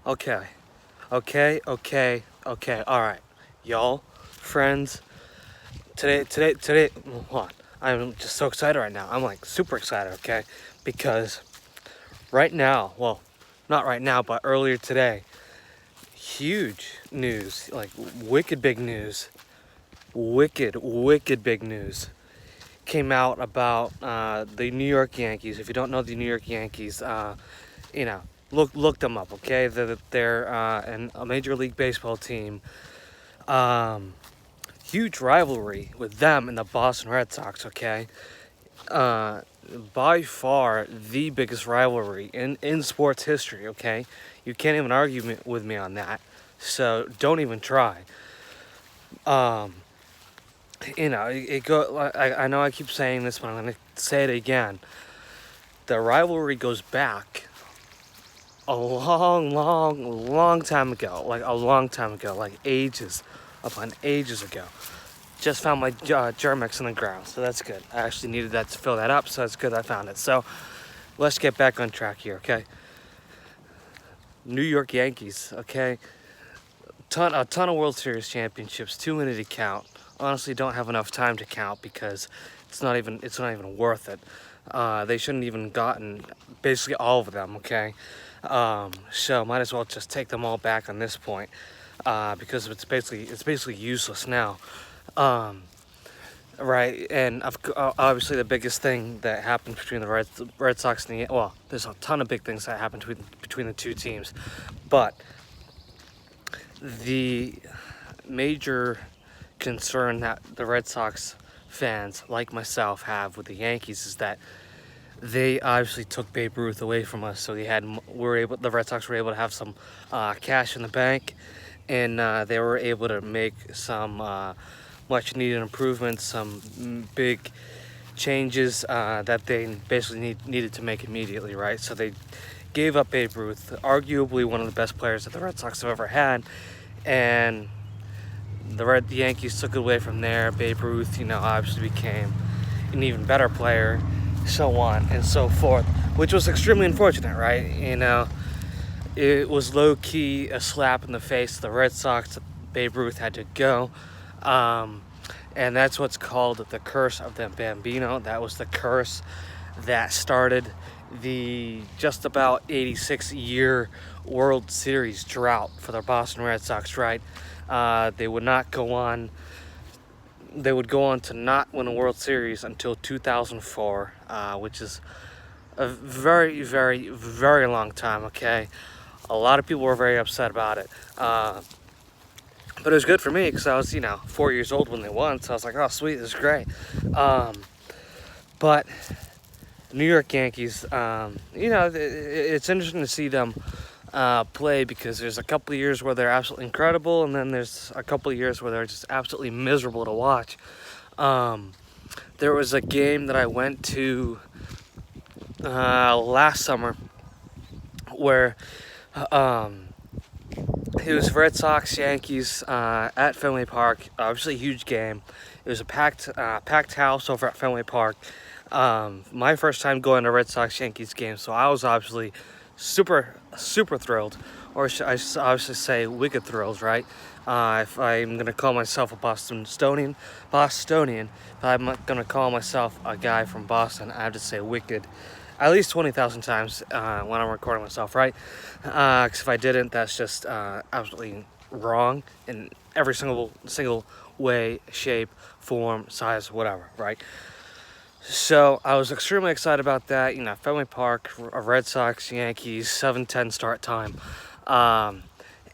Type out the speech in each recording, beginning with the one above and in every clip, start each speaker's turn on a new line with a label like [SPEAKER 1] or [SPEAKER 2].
[SPEAKER 1] Okay, okay. All right, y'all, friends. Today. Hold on. I'm just so excited right now. I'm like super excited. Okay, because right now, well, not right now, but earlier today, huge news, like wicked big news, wicked big news came out about the New York Yankees. If you don't know the New York Yankees, you know, look them up. Okay, they're a Major League Baseball team. Um, Huge rivalry with them and the Boston Red Sox. Okay, uh, by far the biggest rivalry in sports history. Okay, you can't even argue with me on that. So don't even try. Um, it go. I know I keep saying this, but I'm gonna say it again. The rivalry goes back a long time ago. Like a long time ago, like ages upon ages ago. Just found my Germex in the ground, so that's good. I actually needed that to fill that up, so it's good I found it. So let's get back on track here, okay? New York Yankees, okay? A ton of World Series championships, too many to count. Honestly, don't have enough time to count because it's not even worth it. They shouldn't even gotten basically all of them, okay? So might as well just take them all back on this point because it's basically useless now. Um, Right, and obviously the biggest thing that happened between the Red Sox and well, there's a ton of big things that happened between the two teams, but the major concern that the Red Sox fans like myself have with the Yankees is that they obviously took Babe Ruth away from us, so the Red Sox were able to have some cash in the bank, and they were able to make some much needed improvements, some big changes that they basically needed to make immediately, right? So they gave up Babe Ruth, arguably one of the best players that the Red Sox have ever had, and the Yankees took it away from there. Babe Ruth, obviously became an even better player, so on and so forth, which was extremely unfortunate, right? It was low key a slap in the face to the Red Sox that Babe Ruth had to go. And that's what's called the curse of the Bambino. That was the curse that started the just about 86-year World Series drought for the Boston Red Sox, right? They would not go on. They would go on to not win a World Series until 2004, which is a very long time, okay? A lot of people were very upset about it. But it was good for me because I was, 4 years old when they won. So I was like, oh, sweet, this is great. But New York Yankees, it's interesting to see them play because there's a couple of years where they're absolutely incredible, and then there's a couple of years where they're just absolutely miserable to watch. There was a game that I went to last summer where it was Red Sox Yankees at Fenway Park. Obviously, a huge game. It was a packed house over at Fenway Park. My first time going to Red Sox Yankees game, so I was obviously super thrilled, or I should obviously say wicked thrilled, right? If I'm gonna call myself a Bostonian, if I'm gonna call myself a guy from Boston, I have to say wicked at least 20,000 times when I'm recording myself, right? Because if I didn't, that's just absolutely wrong in every single way, shape, form, size, whatever, right? So I was extremely excited about that. Fenway Park, Red Sox, Yankees, 7:10 start time,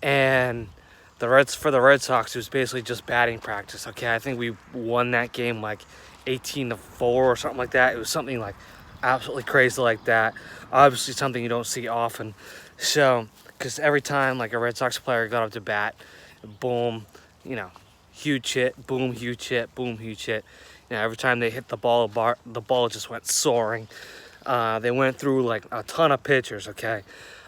[SPEAKER 1] and for the Red Sox, it was basically just batting practice. Okay, I think we won that game like 18-4 or something like that. It was something like absolutely crazy like that. Obviously, something you don't see often. So, because every time like a Red Sox player got up to bat, boom, huge hit, boom, huge hit, boom, huge hit. Every time they hit the ball the ball just went soaring. They went through like a ton of pitchers. Okay,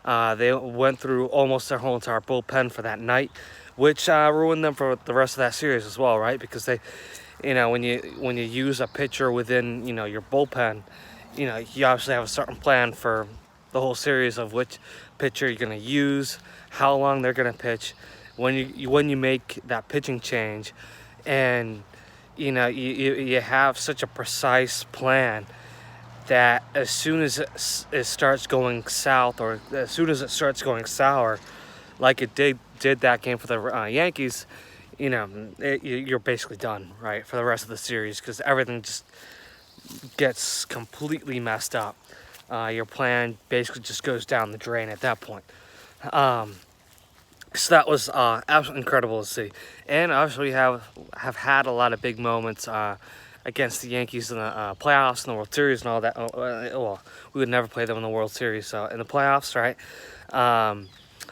[SPEAKER 1] they went through almost their whole entire bullpen for that night, which ruined them for the rest of that series as well, right? Because they, when you use a pitcher within your bullpen, you obviously have a certain plan for the whole series of which pitcher you're gonna use, how long they're gonna pitch, when you make that pitching change, and you have such a precise plan that as soon as it starts going south, or as soon as it starts going sour, like it did that game for the Yankees, you're basically done, right, for the rest of the series, because everything just gets completely messed up. Your plan basically just goes down the drain at that point. So that was absolutely incredible to see. And obviously we have had a lot of big moments against the Yankees in the playoffs and the World Series and all that. Well, we would never play them in the World Series. So in the playoffs, right?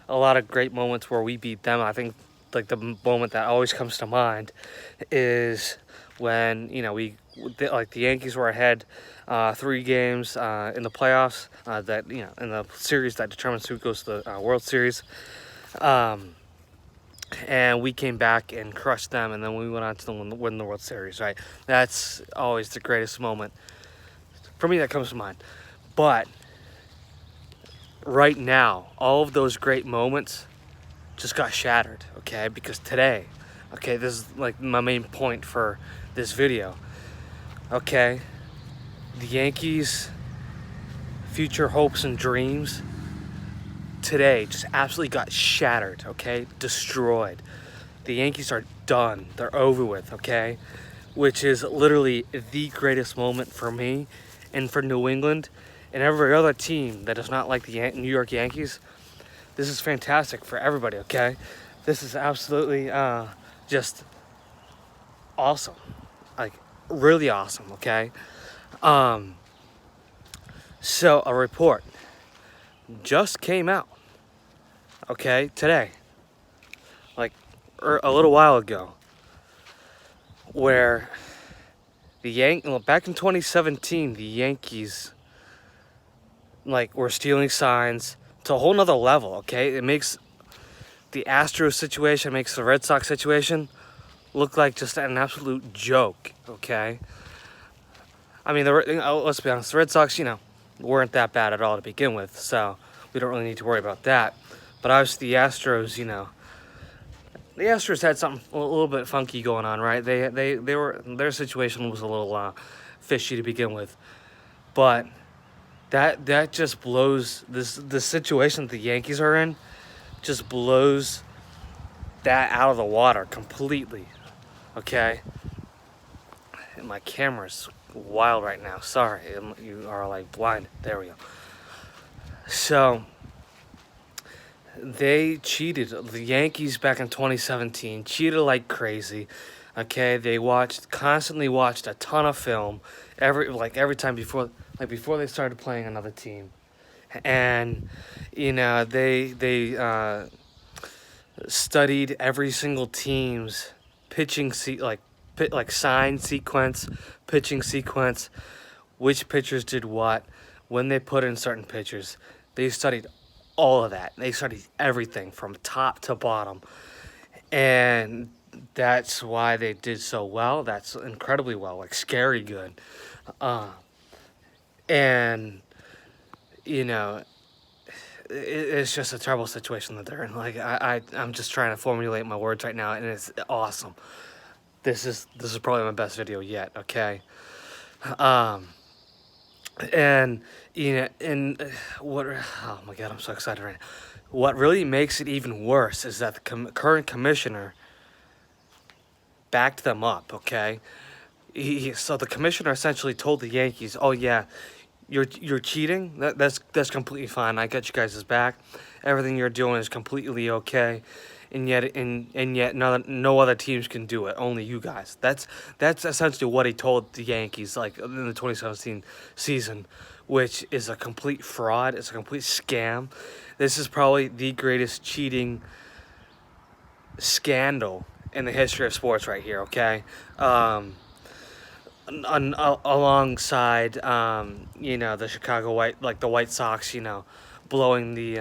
[SPEAKER 1] A lot of great moments where we beat them. I think like the moment that always comes to mind is when the Yankees were ahead 3 games in the playoffs, that in the series that determines who goes to the World Series. And we came back and crushed them, and then we went on to win the World Series, right? That's always the greatest moment for me that comes to mind. But right now, all of those great moments just got shattered, okay? Because today, okay, this is like my main point for this video, okay? The Yankees' future hopes and dreams today just absolutely got shattered, okay? Destroyed. The Yankees are done. They're over with, okay? Which is literally the greatest moment for me and for New England and every other team that is not like the New York Yankees. This is fantastic for everybody, okay? This is absolutely just awesome. Like, really awesome, okay? So a report just came out, okay, today, like a little while ago, where back in 2017, the Yankees were stealing signs to a whole nother level, okay? It makes the Astros situation, makes the Red Sox situation look like just an absolute joke, okay? I mean, let's be honest, the Red Sox, weren't that bad at all to begin with, so we don't really need to worry about that. But obviously the Astros, the Astros had something a little bit funky going on, right? Their situation was a little fishy to begin with, but that just blows the situation that the Yankees are in, just blows that out of the water completely, okay? And my camera's wild right now. Sorry, you are like blind. There we go. So they cheated. The Yankees back in 2017 cheated like crazy. Okay, they constantly watched a ton of film every time before they started playing another team, and they studied every single team's pitching sign sequence, pitching sequence, which pitchers did what, when they put in certain pitchers. They studied all of that. They studied everything from top to bottom. And that's why they did so well. That's incredibly well, like scary good. And, it's just a terrible situation that they're in. Like, I'm just trying to formulate my words right now, and it's awesome. This is probably my best video yet, okay? And what? Oh my God, I'm so excited right now. What really makes it even worse is that the current commissioner backed them up. Okay, so the commissioner essentially told the Yankees, "Oh yeah, you're cheating. That's completely fine. I got you guys' back. Everything you're doing is completely okay." And yet no other teams can do it. Only you guys. That's essentially what he told the Yankees in the 2017 season, which is a complete fraud. It's a complete scam. This is probably the greatest cheating scandal in the history of sports right here, okay? Alongside the the White Sox, blowing the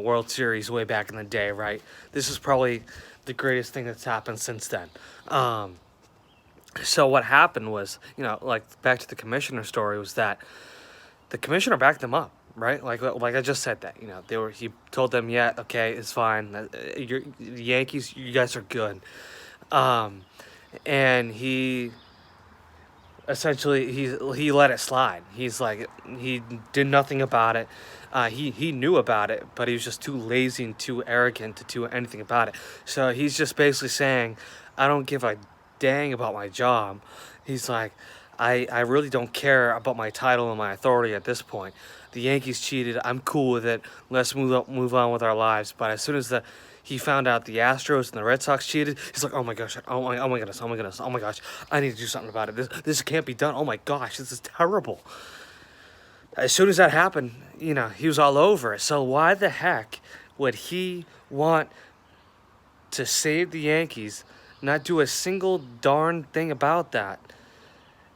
[SPEAKER 1] World Series way back in the day, right? This is probably the greatest thing that's happened since then. So what happened was, back to the commissioner story, was that the commissioner backed them up. right? Like I just said that, you know, he told them, yeah, okay, it's fine. The Yankees, you guys are good. Um, and he essentially he let it slide. He's like he did nothing about it. He knew about it, but he was just too lazy and too arrogant to do anything about it. So he's just basically saying, I don't give a dang about my job. He's like, I really don't care about my title and my authority at this point. The Yankees cheated. I'm cool with it. Let's move on with our lives. But as soon as he found out the Astros and the Red Sox cheated, he's like, oh my gosh, oh my goodness, oh my goodness, oh my gosh, I need to do something about it. This can't be done. Oh my gosh, this is terrible. As soon as that happened, you know, he was all over it. So why the heck would he want to save the Yankees, not do a single darn thing about that,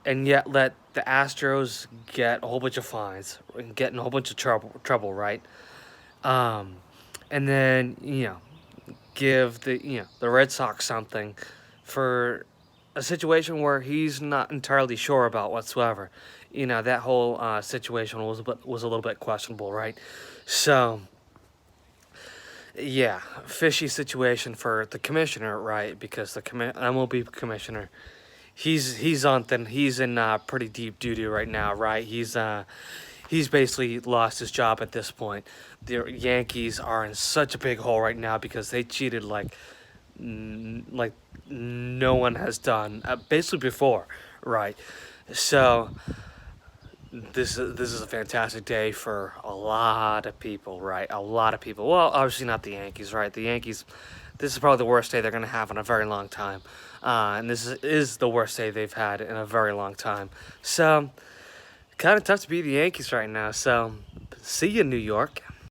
[SPEAKER 1] and yet let the Astros get a whole bunch of fines and get in a whole bunch of trouble, right? Um, and then, you know, give the Red Sox something for a situation where he's not entirely sure about whatsoever. You know, that whole situation was a little bit questionable, right? So yeah, fishy situation for the commissioner, right? Because the MLB commissioner, he's in pretty deep doo doo right now, right? He's basically lost his job at this point. The Yankees are in such a big hole right now because they cheated like no one has done basically before, right? So this is a fantastic day for a lot of people, right? A lot of people. Well, obviously not the Yankees, right? The Yankees. This is probably the worst day they're gonna have in a very long time, and this is the worst day they've had in a very long time. So kind of tough to beat the Yankees right now. So see you, New York.